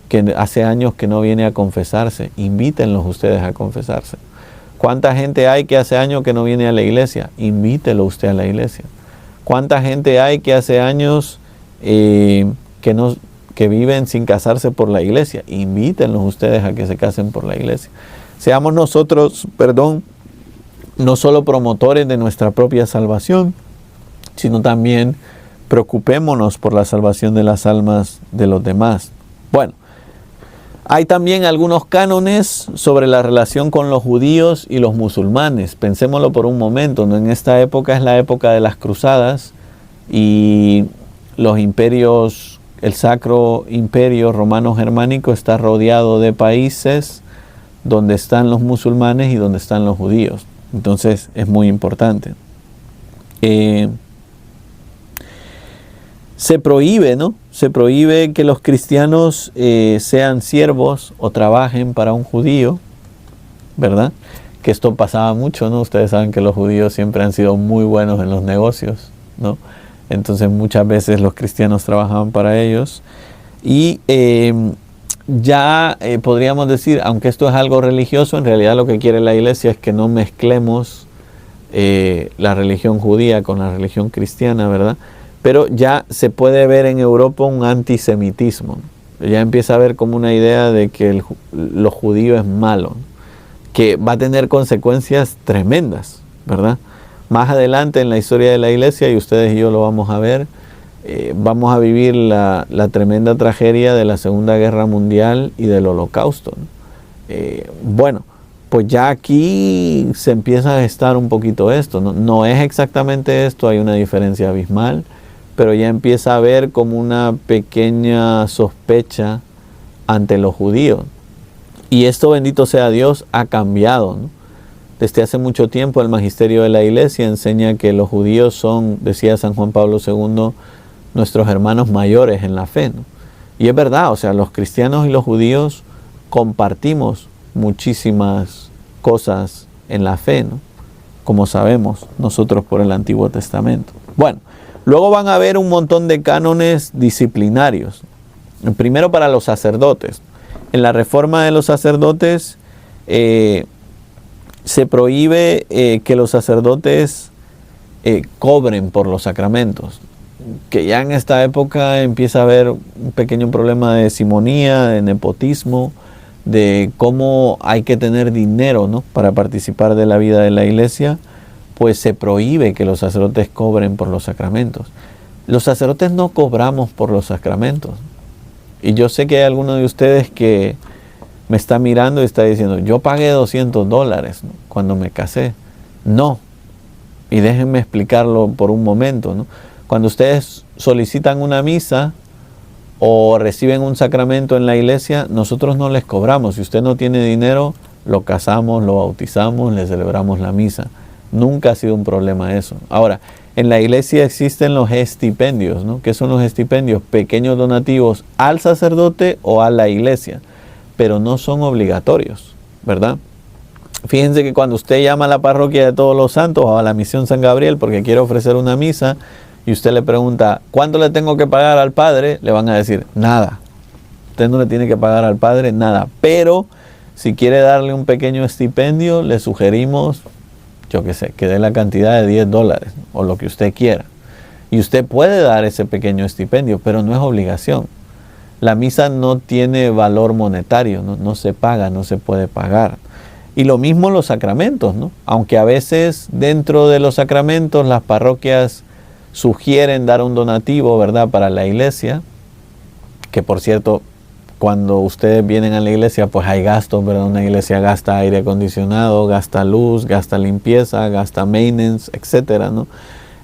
que hace años que no viene a confesarse? Invítenlos ustedes a confesarse. ¿Cuánta gente hay que hace años que no viene a la iglesia? Invítelo usted a la iglesia. ¿Cuánta gente hay que hace años que viven sin casarse por la iglesia? Invítenlos ustedes a que se casen por la iglesia. Seamos nosotros, no solo promotores de nuestra propia salvación, sino también preocupémonos por la salvación de las almas de los demás. Bueno, hay también algunos cánones sobre la relación con los judíos y los musulmanes. Pensémoslo por un momento, ¿no? En esta época es la época de las cruzadas y los imperios, el Sacro Imperio Romano Germánico está rodeado de países donde están los musulmanes y donde están los judíos. Entonces es muy importante. Se prohíbe, ¿no? Se prohíbe que los cristianos sean siervos o trabajen para un judío, ¿verdad? Que esto pasaba mucho, ¿no? Ustedes saben que los judíos siempre han sido muy buenos en los negocios, ¿no? Entonces muchas veces los cristianos trabajaban para ellos. Y podríamos decir, aunque esto es algo religioso, en realidad lo que quiere la iglesia es que no mezclemos la religión judía con la religión cristiana, ¿verdad? Pero ya se puede ver en Europa un antisemitismo. Ya empieza a haber como una idea de que lo judío es malo, que va a tener consecuencias tremendas, ¿verdad? Más adelante en la historia de la iglesia, y ustedes y yo lo vamos a ver, vamos a vivir la tremenda tragedia de la Segunda Guerra Mundial y del Holocausto, ¿no? Bueno, pues ya aquí se empieza a gestar un poquito esto, ¿no? No es exactamente esto, hay una diferencia abismal, pero ya empieza a haber como una pequeña sospecha ante los judíos. Y esto, bendito sea Dios, ha cambiado, ¿no? Desde hace mucho tiempo el magisterio de la iglesia enseña que los judíos son, decía San Juan Pablo II, nuestros hermanos mayores en la fe, ¿no? Y es verdad, o sea, los cristianos y los judíos compartimos muchísimas cosas en la fe, ¿no? Como sabemos nosotros por el Antiguo Testamento. Bueno, luego van a haber un montón de cánones disciplinarios. El primero para los sacerdotes. En la reforma de los sacerdotes se prohíbe que los sacerdotes cobren por los sacramentos. Que ya en esta época empieza a haber un pequeño problema de simonía, de nepotismo, de cómo hay que tener dinero, ¿no? Para participar de la vida de la iglesia, pues se prohíbe que los sacerdotes cobren por los sacramentos. Los sacerdotes no cobramos por los sacramentos. Y yo sé que hay alguno de ustedes que me está mirando y está diciendo, yo pagué $200, ¿no?, cuando me casé. No. Y déjenme explicarlo por un momento, ¿no? Cuando ustedes solicitan una misa o reciben un sacramento en la iglesia, nosotros no les cobramos. Si usted no tiene dinero, lo casamos, lo bautizamos, le celebramos la misa. Nunca ha sido un problema eso. Ahora, en la iglesia existen los estipendios, ¿no? ¿Qué son los estipendios? Pequeños donativos al sacerdote o a la iglesia, pero no son obligatorios, ¿verdad? Fíjense que cuando usted llama a la parroquia de Todos los Santos o a la Misión San Gabriel porque quiere ofrecer una misa y usted le pregunta, ¿cuánto le tengo que pagar al padre? Le van a decir, nada. Usted no le tiene que pagar al padre nada, pero si quiere darle un pequeño estipendio, le sugerimos, yo qué sé, que dé la cantidad de $10 o lo que usted quiera. Y usted puede dar ese pequeño estipendio, pero no es obligación. La misa no tiene valor monetario, no se paga, no se puede pagar. Y lo mismo los sacramentos, ¿no? Aunque a veces dentro de los sacramentos las parroquias sugieren dar un donativo, ¿verdad?, para la iglesia, que por cierto, cuando ustedes vienen a la iglesia, pues hay gastos, ¿verdad? Una iglesia gasta aire acondicionado, gasta luz, gasta limpieza, gasta maintenance, etcétera, ¿no?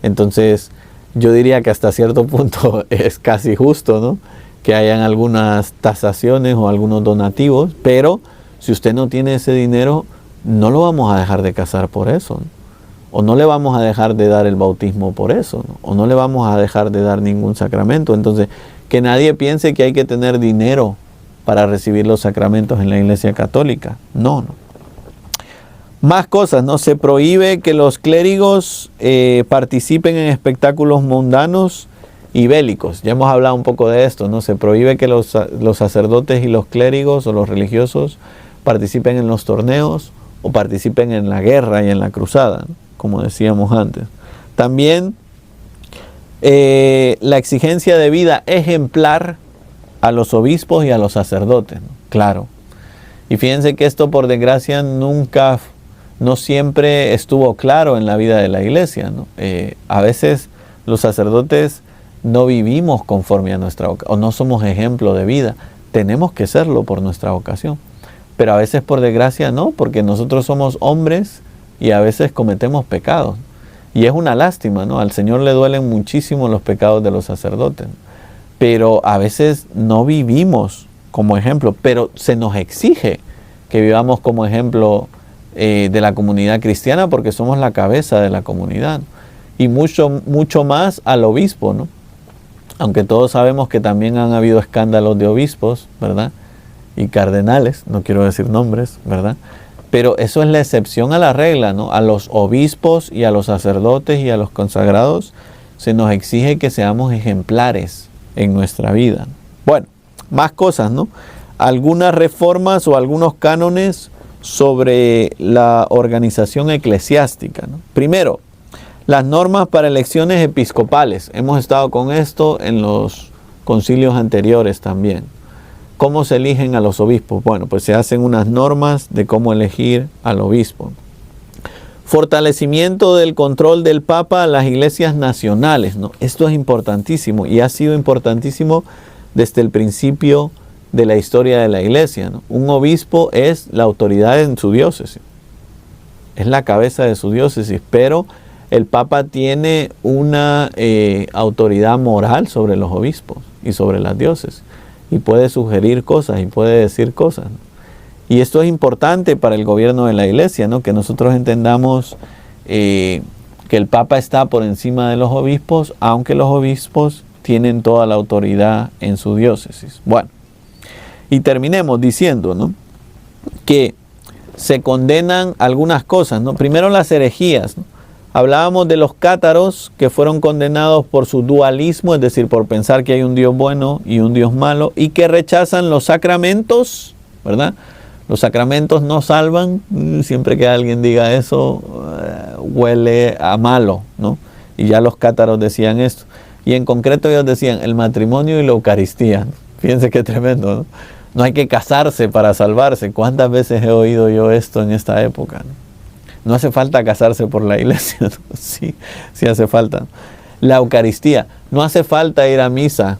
Entonces, yo diría que hasta cierto punto es casi justo, ¿no?, que hayan algunas tasaciones o algunos donativos, pero si usted no tiene ese dinero, no lo vamos a dejar de casar por eso, ¿no? O no le vamos a dejar de dar el bautismo por eso, ¿no? O no le vamos a dejar de dar ningún sacramento. Entonces, que nadie piense que hay que tener dinero para recibir los sacramentos en la Iglesia Católica. No. Más cosas, ¿no? Se prohíbe que los clérigos participen en espectáculos mundanos y bélicos. Ya hemos hablado un poco de esto, ¿no? Se prohíbe que los sacerdotes y los clérigos o los religiosos participen en los torneos o participen en la guerra y en la cruzada, ¿no?, como decíamos antes. También la exigencia de vida ejemplar a los obispos y a los sacerdotes, ¿no? Claro. Y fíjense que esto, por desgracia, no siempre estuvo claro en la vida de la iglesia, ¿no? A veces los sacerdotes no vivimos conforme a nuestra vocación, o no somos ejemplo de vida. Tenemos que serlo por nuestra vocación. Pero a veces, por desgracia, no, porque nosotros somos hombres y a veces cometemos pecados. Y es una lástima, ¿no? Al Señor le duelen muchísimo los pecados de los sacerdotes. Pero a veces no vivimos como ejemplo, pero se nos exige que vivamos como ejemplo de la comunidad cristiana porque somos la cabeza de la comunidad. Y mucho más al obispo, ¿no? Aunque todos sabemos que también han habido escándalos de obispos, ¿verdad?, y cardenales, no quiero decir nombres, ¿verdad? Pero eso es la excepción a la regla, ¿no? A los obispos y a los sacerdotes y a los consagrados se nos exige que seamos ejemplares en nuestra vida. Bueno, más cosas, ¿no? Algunas reformas o algunos cánones sobre la organización eclesiástica, ¿no? Primero, las normas para elecciones episcopales. Hemos estado con esto en los concilios anteriores también. ¿Cómo se eligen a los obispos? Bueno, pues se hacen unas normas de cómo elegir al obispo. Fortalecimiento del control del Papa a las iglesias nacionales, ¿no? Esto es importantísimo y ha sido importantísimo desde el principio de la historia de la iglesia, ¿no? Un obispo es la autoridad en su diócesis, es la cabeza de su diócesis, pero el Papa tiene una autoridad moral sobre los obispos y sobre las diócesis. Y puede sugerir cosas y puede decir cosas, ¿no? Y esto es importante para el gobierno de la iglesia, ¿no? Que nosotros entendamos que el Papa está por encima de los obispos, aunque los obispos tienen toda la autoridad en su diócesis. Bueno, y terminemos diciendo, ¿no?, que se condenan algunas cosas, ¿no? Primero las herejías, ¿no? Hablábamos de los cátaros que fueron condenados por su dualismo, es decir, por pensar que hay un Dios bueno y un Dios malo, y que rechazan los sacramentos, ¿verdad? Los sacramentos no salvan. Siempre que alguien diga eso, huele a malo, ¿no? Y ya los cátaros decían esto. Y en concreto ellos decían el matrimonio y la Eucaristía, ¿no? Fíjense qué tremendo, ¿no? No hay que casarse para salvarse. ¿Cuántas veces he oído yo esto en esta época, ¿no? No hace falta casarse por la iglesia, ¿no? Sí hace falta. La Eucaristía. No hace falta ir a misa,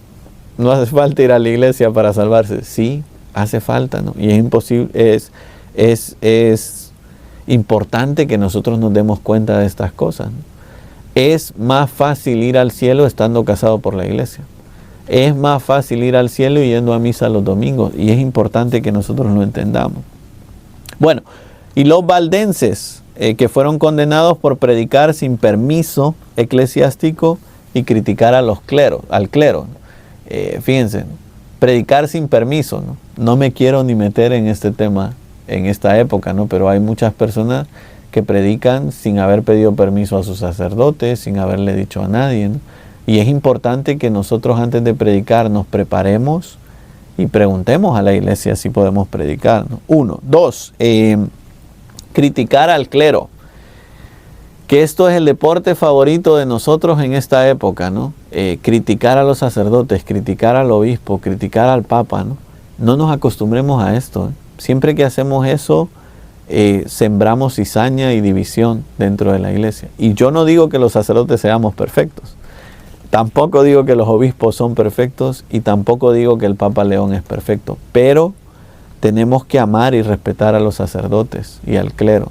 no hace falta ir a la iglesia para salvarse. Sí, hace falta, ¿no? Y es imposible, es importante que nosotros nos demos cuenta de estas cosas, ¿no? Es más fácil ir al cielo estando casado por la iglesia. Es más fácil ir al cielo yendo a misa los domingos, y es importante que nosotros lo entendamos. Bueno, y los valdenses que fueron condenados por predicar sin permiso eclesiástico y criticar a al clero. Fíjense, predicar sin permiso, ¿no? No me quiero ni meter en este tema en esta época, ¿no? Pero hay muchas personas que predican sin haber pedido permiso a sus sacerdotes, sin haberle dicho a nadie, ¿no? Y es importante que nosotros antes de predicar nos preparemos y preguntemos a la iglesia si podemos predicar, ¿no? 1. 2. Criticar al clero. Que esto es el deporte favorito de nosotros en esta época, ¿no? Criticar a los sacerdotes, criticar al obispo, criticar al papa, ¿no? No nos acostumbremos a esto, ¿eh? Siempre que hacemos eso, sembramos cizaña y división dentro de la iglesia. Y yo no digo que los sacerdotes seamos perfectos. Tampoco digo que los obispos son perfectos y tampoco digo que el Papa León es perfecto. Pero tenemos que amar y respetar a los sacerdotes y al clero.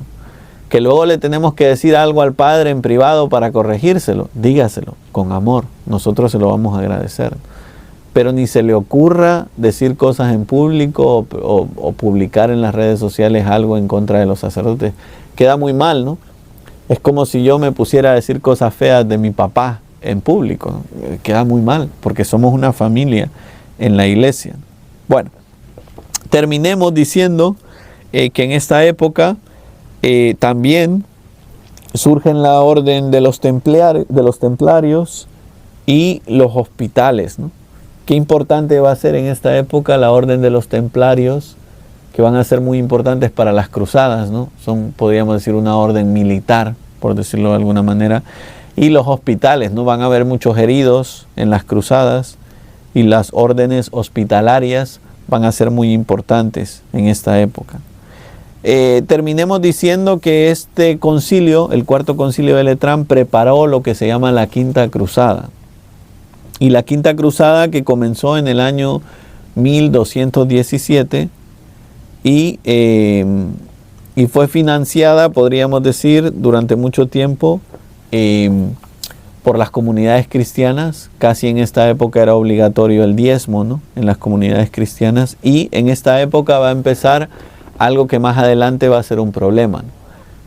Que luego le tenemos que decir algo al padre en privado para corregírselo, dígaselo con amor, nosotros se lo vamos a agradecer. Pero ni se le ocurra decir cosas en público o publicar en las redes sociales algo en contra de los sacerdotes. Queda muy mal, ¿no? Es como si yo me pusiera a decir cosas feas de mi papá en público, ¿no? Queda muy mal, porque somos una familia en la iglesia. Bueno, terminemos diciendo que en esta época también surgen la orden de los templarios y los hospitales, ¿no? Qué importante va a ser en esta época la orden de los templarios, que van a ser muy importantes para las cruzadas, ¿no? Son, podríamos decir, una orden militar, por decirlo de alguna manera. Y los hospitales, ¿no? Van a haber muchos heridos en las cruzadas, y las órdenes hospitalarias van a ser muy importantes en esta época. Terminemos diciendo que este concilio, el cuarto concilio de Letrán, preparó lo que se llama la Quinta Cruzada. Y la Quinta Cruzada, que comenzó en el año 1217 y fue financiada, podríamos decir, durante mucho tiempo por las comunidades cristianas. Casi en esta época era obligatorio el diezmo, ¿no? En las comunidades cristianas, y en esta época va a empezar algo que más adelante va a ser un problema, ¿no?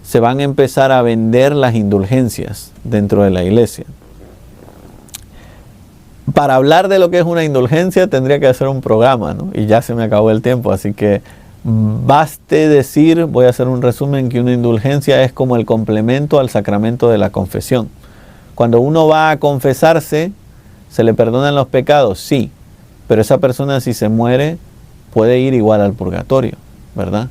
Se van a empezar a vender las indulgencias dentro de la iglesia. Para hablar de lo que es una indulgencia tendría que hacer un programa, ¿no? Y ya se me acabó el tiempo, así que baste decir, voy a hacer un resumen, que una indulgencia es como el complemento al sacramento de la confesión. Cuando uno va a confesarse, ¿se le perdonan los pecados? Sí, pero esa persona, si se muere, puede ir igual al purgatorio, ¿verdad?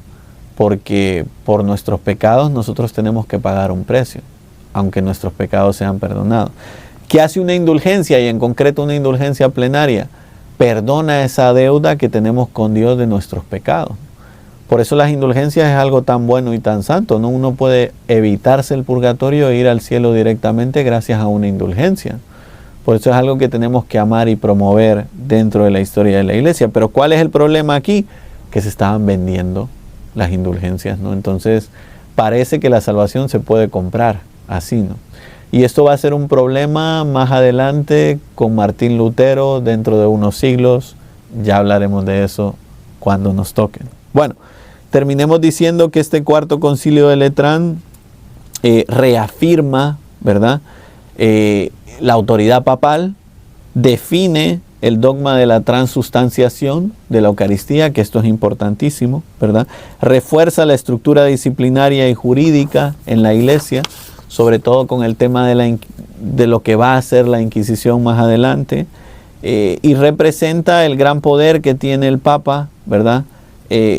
Porque por nuestros pecados nosotros tenemos que pagar un precio, aunque nuestros pecados sean perdonados. ¿Qué hace una indulgencia, y en concreto una indulgencia plenaria? Perdona esa deuda que tenemos con Dios de nuestros pecados. Por eso las indulgencias es algo tan bueno y tan santo, ¿no? Uno puede evitarse el purgatorio e ir al cielo directamente gracias a una indulgencia. Por eso es algo que tenemos que amar y promover dentro de la historia de la iglesia. Pero ¿cuál es el problema aquí? Que se estaban vendiendo las indulgencias, ¿no? Entonces parece que la salvación se puede comprar así, ¿no? Y esto va a ser un problema más adelante con Martín Lutero dentro de unos siglos. Ya hablaremos de eso cuando nos toquen. Bueno, terminemos diciendo que este cuarto concilio de Letrán reafirma, ¿verdad?, la autoridad papal, define el dogma de la transustanciación de la Eucaristía, que esto es importantísimo, ¿verdad? Refuerza la estructura disciplinaria y jurídica en la iglesia, sobre todo con el tema de lo que va a ser la Inquisición más adelante, y representa el gran poder que tiene el Papa, ¿verdad?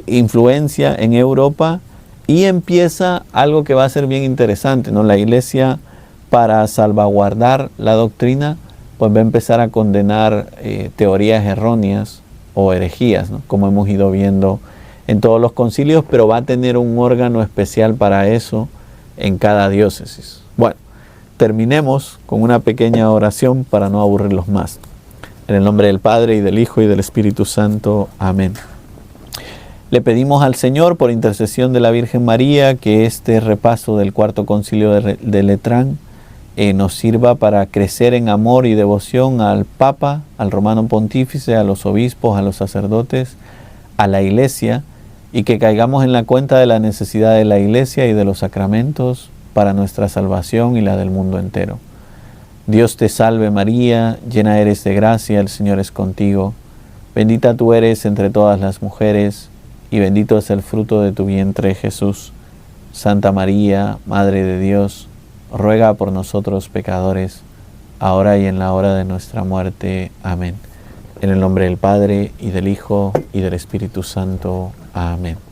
Influencia en Europa, y empieza algo que va a ser bien interesante, ¿no? La iglesia, para salvaguardar la doctrina, pues va a empezar a condenar teorías erróneas o herejías, ¿no? Como hemos ido viendo en todos los concilios, pero va a tener un órgano especial para eso en cada diócesis. Bueno, terminemos con una pequeña oración para no aburrirlos más. En el nombre del Padre, y del Hijo, y del Espíritu Santo. Amén. Le pedimos al Señor, por intercesión de la Virgen María, que este repaso del Cuarto Concilio de Letrán nos sirva para crecer en amor y devoción al Papa, al Romano Pontífice, a los obispos, a los sacerdotes, a la Iglesia, y que caigamos en la cuenta de la necesidad de la Iglesia y de los sacramentos para nuestra salvación y la del mundo entero. Dios te salve María, llena eres de gracia, el Señor es contigo. Bendita tú eres entre todas las mujeres, y bendito es el fruto de tu vientre, Jesús. Santa María, Madre de Dios, ruega por nosotros pecadores, ahora y en la hora de nuestra muerte. Amén. En el nombre del Padre, y del Hijo, y del Espíritu Santo. Amén.